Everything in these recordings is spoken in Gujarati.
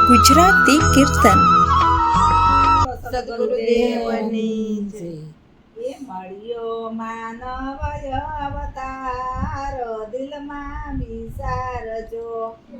ગુજરાતી કીર્તન. સદગુરુદેવની જય. એ મળ્યો માનવ અવતાર, દિલમાં વિચારજો.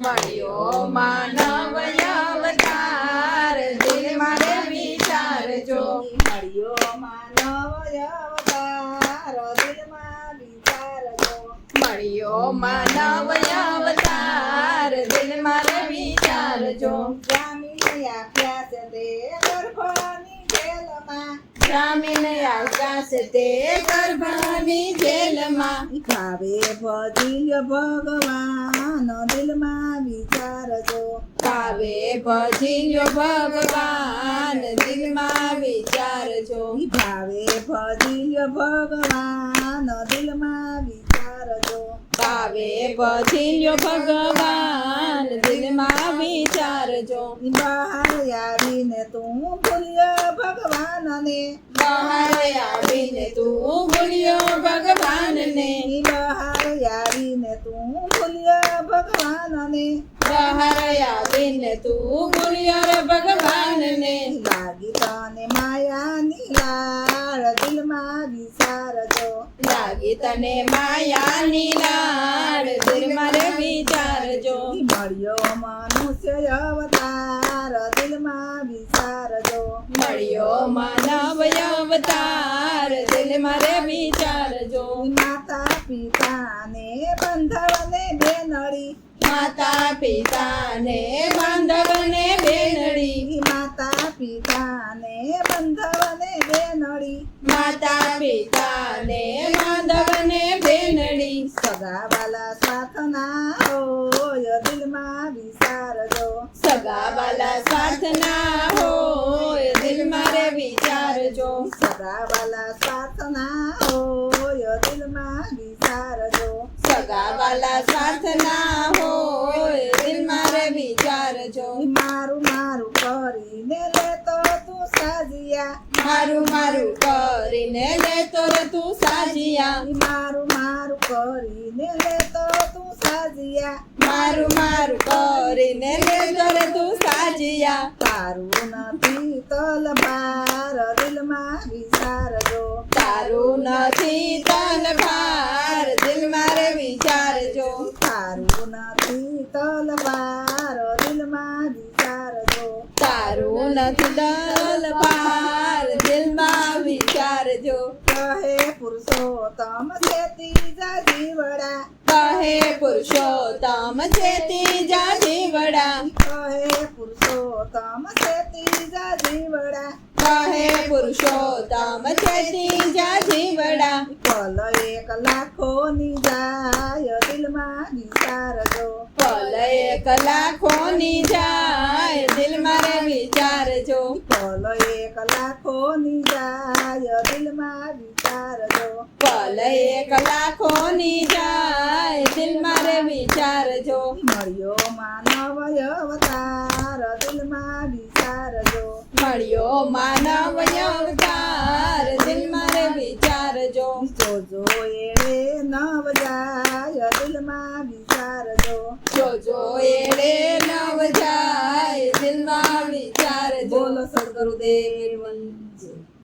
મળ્યો માનવ અવતાર, દિલમાં રે વિચારજો. મળ્યો માનવ અવતાર, દિલમાં વિચારજો. મળ્યો માનવ અવતાર, દિલમાં રે વિચારજો. જામીને આપ્યા છે તે ગર્ભની જેલમાં, જામીન આકાશ તે ગર્ભની જેલમાં. ભાવે ભજીલ્યો ભગવાન, દિલમાં વિચારજો. ભાવે ભજીલ્યો ભગવાન, દિલમાં વિચારજો. ભાવે ભજીલ્યો ભગવાન, દિલમાં વિચારજો. ભાવે ભજીલ્યો ભગવાન, દિલમાં વિચારજો. બહાર આવીને તું ભૂલ્યો ભગવાનને, બહાર આવીને તું ભૂલ્યો ભગવાનને. બહાર આવીને તું ભૂલ્યો ભગવાનને. બહાર આવીને તું ભૂલ્યો રે ભગવાનને. લાગી તને માયાની લાળ, દિલમાં વિચારજો. લાગી તને માયાની લાડ, દિલમાં રે વિચારજો. મળ્યો મનુષ્ય અવતાર, દિલમાં વિચારજો. મળ્યો માનવ અવતાર, દિલમાં રે વિચારજો. માતા પિતાને બંધવને બેનડી, માતા પિતાને બાંધવને બેનડી. માતા પિતાને બંધવને બેનડી. માતા પિતાને બાંધવને બેનડી. સગાવાલા સાથના હોય, દિલમાં વિચારજો. સગાવાલા સાથના હોય, દિલમાં રે વિચારજો. સગાવાલા સાથના હોય, દિલમાં વિચારજો. સગાવાલા સાથના હોય, દિલમાં રે વિચારજો. મારું મારું કરીને લેતો તું સાજિયા, મારું મારું કરીને લેતો રે તું સાજિયા. મારું મારું કરીને લેતો તું સાજિયા. મારું મારું કરીને લેતો રે તું સાજિયા. તારું નથી તલવાર, દિલમાં વિચારજો. તારું નથી તલવાર, દિલમાં રે વિચારજો. તારું નથી તલવાર, દિલમાં વિચારજો. તારું નથી તલવાર, દિલમાં વિચારજો. કહે પુરુષોત્તમ છે ત્રીજા જીવડા, કહે પુરુષોત્તમ છે ત્રીજા જીવડા. કહે પુરુષોત્તમ છે ત્રીજા જીવડા. કહે પુરુષોત્તમ છે ત્રીજા જીવડા. પલ 1 લાખોની જાય, દિલમાં વિચારજો. પલ 1 લાખોની જાય, દિલમાં રે વિચારજો. પલ 1 લાખોની જાય, દિલમાં વિચારજો. પલ 1 લાખોની જાય, દિલમાં રે વિચારજો. મળ્યો માનવ અવતાર, દિલમાં વિચારજો. મળ્યો માનવ અવતાર, દિલમાં રે વિચારજો. જોજો એળે નવ જાય, દિલમાં વિચારજો. જોજો એડે નવ જાય, દિલમાં વિચારજો. બોલો સદગુરુદેવ